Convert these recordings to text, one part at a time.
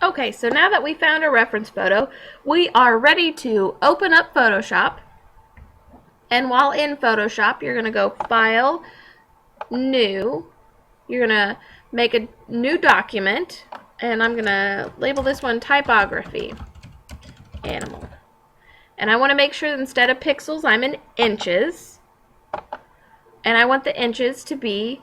Okay, so now that we found a reference photo, we are ready to open up Photoshop. And while in Photoshop, you're going to go File, New. You're going to make a new document, and I'm going to label this one Typography, Animal. And I want to make sure that instead of pixels, I'm in inches. And I want the inches to be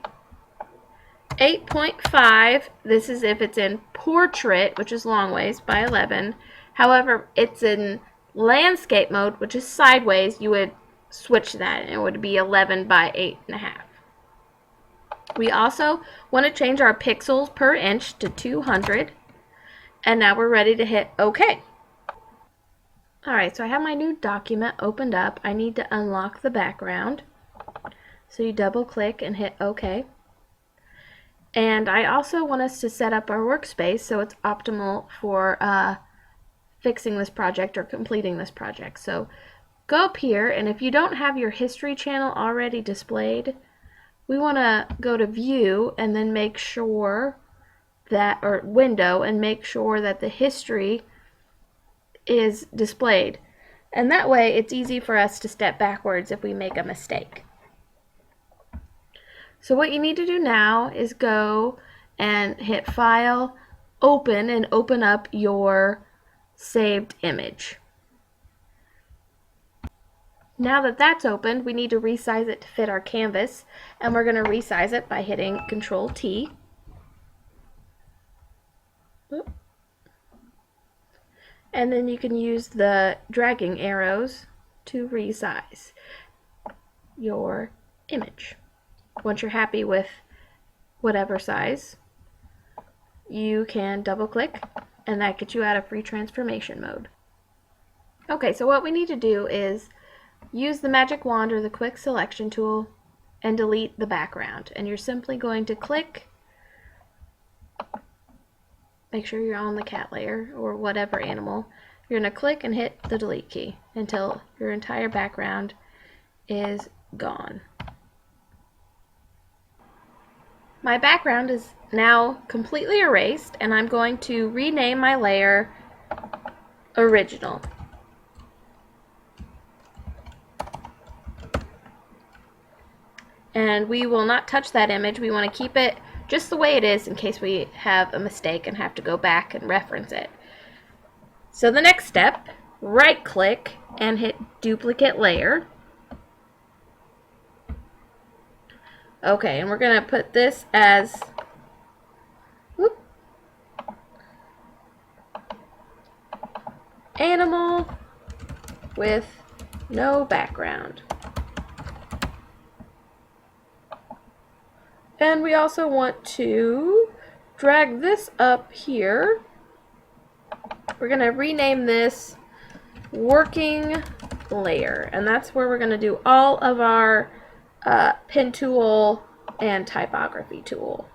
8.5. This is if it's in portrait, which is long ways, by 11. However, it's in landscape mode, which is sideways. You would switch that, and it would be 11 by 8.5. We also want to change our pixels per inch to 200. And now we're ready to hit OK. Alright, so I have my new document opened up. I need to unlock the background. So you double click and hit OK. And I also want us to set up our workspace so it's optimal for fixing this project or completing this project. So go up here, and if you don't have your history channel already displayed, we want to go to View and then make sure that, or Window, and make sure that the history is displayed. And that way it's easy for us to step backwards if we make a mistake. So what you need to do now is go and hit File, Open, and open up your saved image. Now that that's opened, we need to resize it to fit our canvas, and we're going to resize it by hitting Control T. And then you can use the dragging arrows to resize your image. Once you're happy with whatever size, you can double click, and that gets you out of free transformation mode. Okay, so what we need to do is use the magic wand or the quick selection tool and delete the background. And you're simply going to click, make sure you're on the cat layer or whatever animal. You're going to click and hit the delete key until your entire background is gone. My background is now completely erased, and I'm going to rename my layer Original. And we will not touch that image. We want to keep it just the way it is in case we have a mistake and have to go back and reference it. So the next step, right click and hit Duplicate Layer. Okay, and we're going to put this as animal with no background. And we also want to drag this up here. We're going to rename this Working Layer, and that's where we're going to do all of our pen tool and typography tool.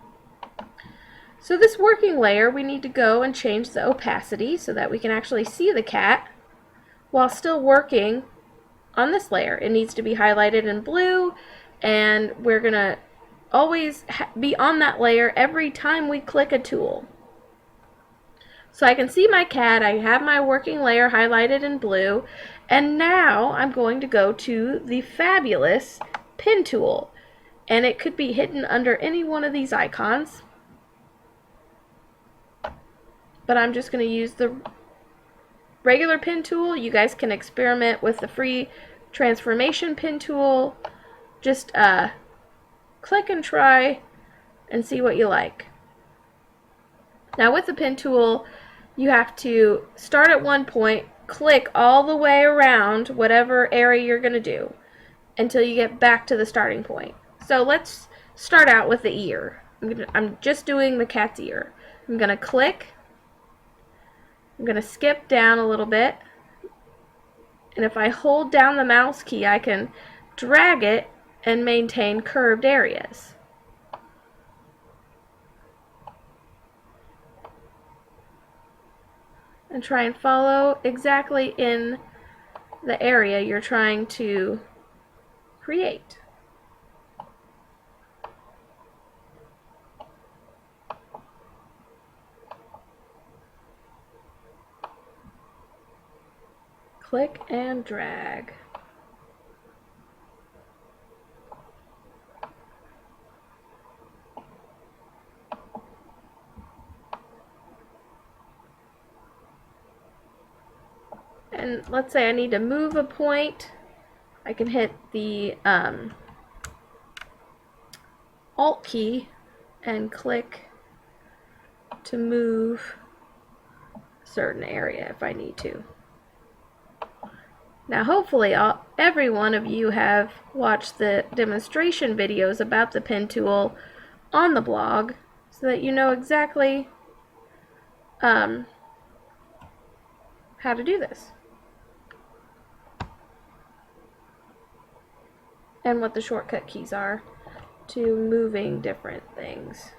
So this working layer, we need to go and change the opacity so that we can actually see the cat while still working on this layer. It needs to be highlighted in blue, and we're going to always be on that layer every time we click a tool. So I can see my cat, I have my working layer highlighted in blue, and now I'm going to go to the fabulous pen tool, and it could be hidden under any one of these icons, but I'm just going to use the regular pen tool. You guys can experiment with the free transformation pen tool. Just click and try and see what you like. Now with the pen tool, you have to start at one point, click all the way around whatever area you're going to do until you get back to the starting point. So let's start out with the ear. I'm just doing the cat's ear. I'm going to click. I'm going to skip down a little bit. And if I hold down the mouse key, I can drag it and maintain curved areas. And try and follow exactly in the area you're trying to create. Click and drag. And let's say I need to move a point. I can hit the Alt key and click to move a certain area if I need to. Now hopefully every one of you have watched the demonstration videos about the pen tool on the blog so that you know exactly how to do this and what the shortcut keys are to moving different things.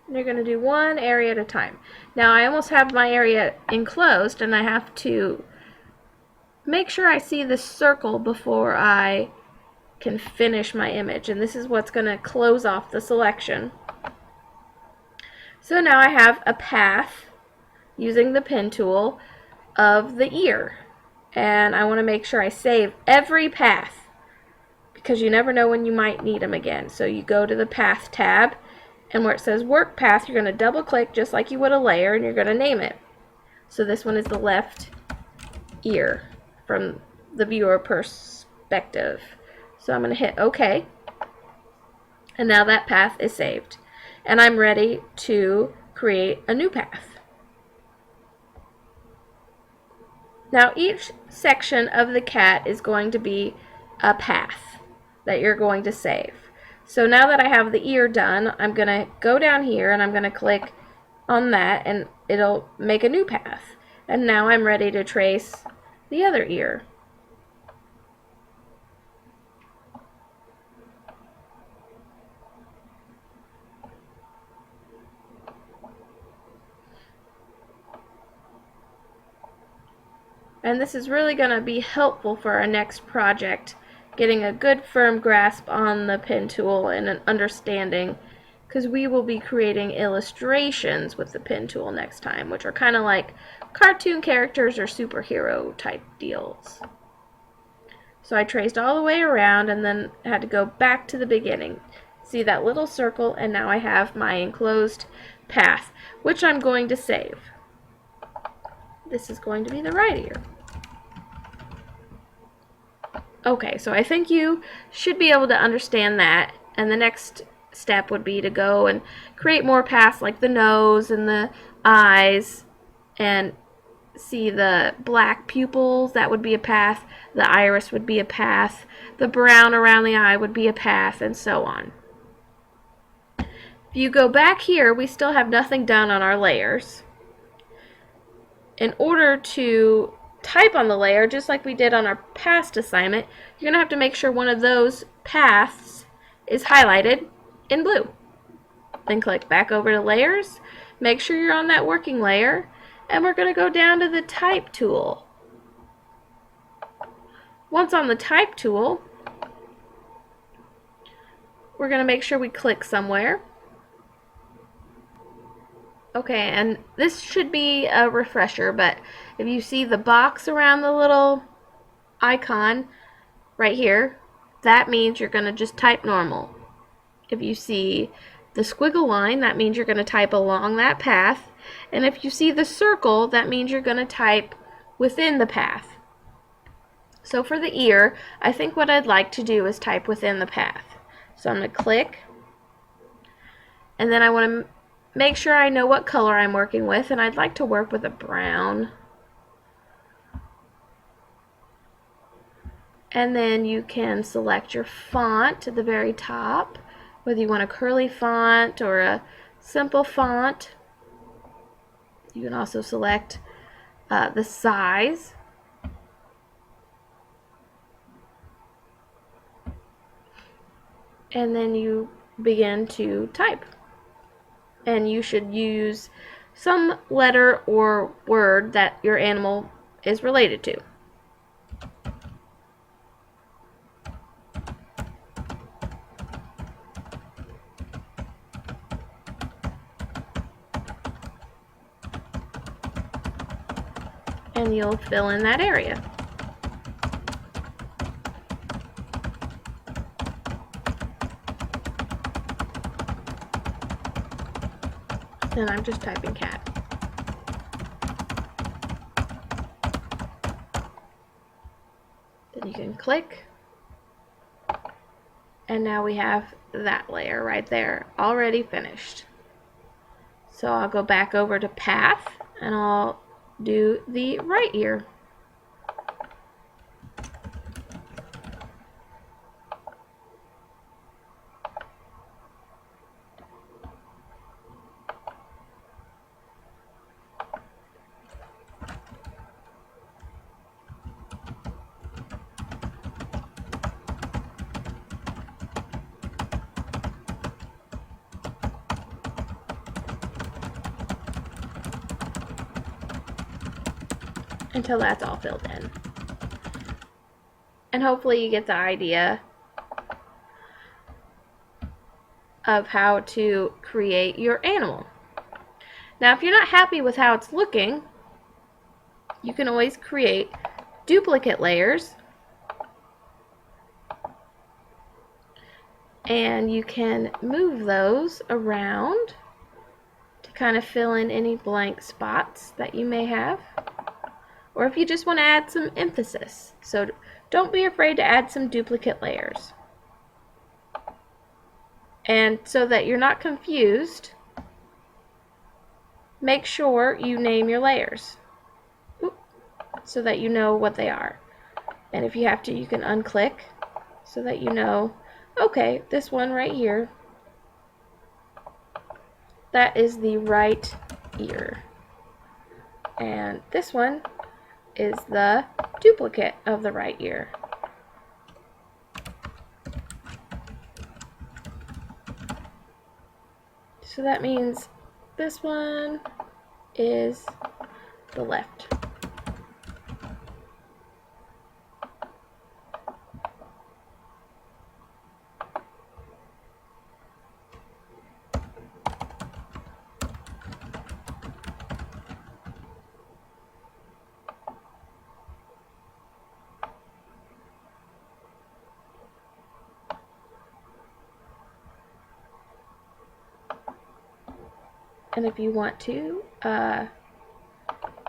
And you're going to do one area at a time. Now I almost have my area enclosed and I have to make sure I see the circle before I can finish my image, and this is what's going to close off the selection. So now I have a path using the pen tool of the ear, and I want to make sure I save every path because you never know when you might need them again. So you go to the path tab, and where it says work path, you're going to double click just like you would a layer, and you're going to name it. So this one is the left ear from the viewer perspective. So I'm going to hit OK, and now that path is saved. And I'm ready to create a new path. Now each section of the cat is going to be a path that you're going to save. So now that I have the ear done, I'm going to go down here and I'm going to click on that and it'll make a new path. And now I'm ready to trace the other ear. And this is really going to be helpful for our next project, getting a good firm grasp on the pen tool and an understanding, because we will be creating illustrations with the pen tool next time, which are kind of like cartoon characters or superhero type deals. So I traced all the way around and then had to go back to the beginning. See that little circle, and now I have my enclosed path, which I'm going to save. This is going to be the right ear. Okay, so I think you should be able to understand that, and the next step would be to go and create more paths like the nose and the eyes, and see the black pupils, that would be a path, the iris would be a path, the brown around the eye would be a path, and so on. If you go back here, we still have nothing done on our layers. In order to type on the layer, just like we did on our past assignment, you're going to have to make sure one of those paths is highlighted in blue. Then click back over to layers, make sure you're on that working layer, and we're going to go down to the type tool. Once on the type tool, we're going to make sure we click somewhere. Okay, and this should be a refresher, but if you see the box around the little icon right here, that means you're going to just type normal. If you see the squiggle line, that means you're going to type along that path. And if you see the circle, that means you're going to type within the path. So for the ear, I think what I'd like to do is type within the path. So I'm going to click, and then I want to make sure I know what color I'm working with, and I'd like to work with a brown. And then you can select your font at the very top, whether you want a curly font or a simple font. You can also select the size. And then you begin to type. And you should use some letter or word that your animal is related to. you'll fill in that area. And I'm just typing cat. Then you can click, and now we have that layer right there already finished. So I'll go back over to path and I'll do the right ear. Until that's all filled in. And hopefully you get the idea of how to create your animal. Now if you're not happy with how it's looking, you can always create duplicate layers, and you can move those around to kind of fill in any blank spots that you may have, or if you just want to add some emphasis. So don't be afraid to add some duplicate layers. And so that you're not confused, make sure you name your layers so that you know what they are. And if you have to, you can unclick so that you know, okay, this one right here, that is the right ear. And this one is the duplicate of the right ear. So that means this one is the left. And if you want to,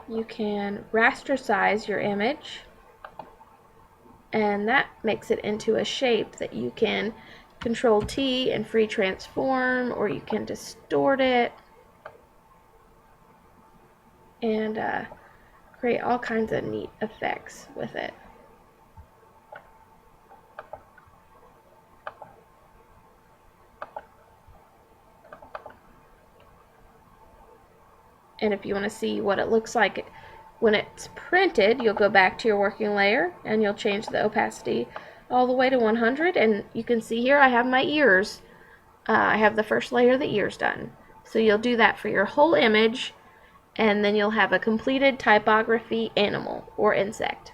you can raster size your image, and that makes it into a shape that you can Control T and free transform, or you can distort it and create all kinds of neat effects with it. And if you want to see what it looks like when it's printed, you'll go back to your working layer and you'll change the opacity all the way to 100, and you can see here I have my ears. I have the first layer of the ears done. So you'll do that for your whole image, and then you'll have a completed typography animal or insect.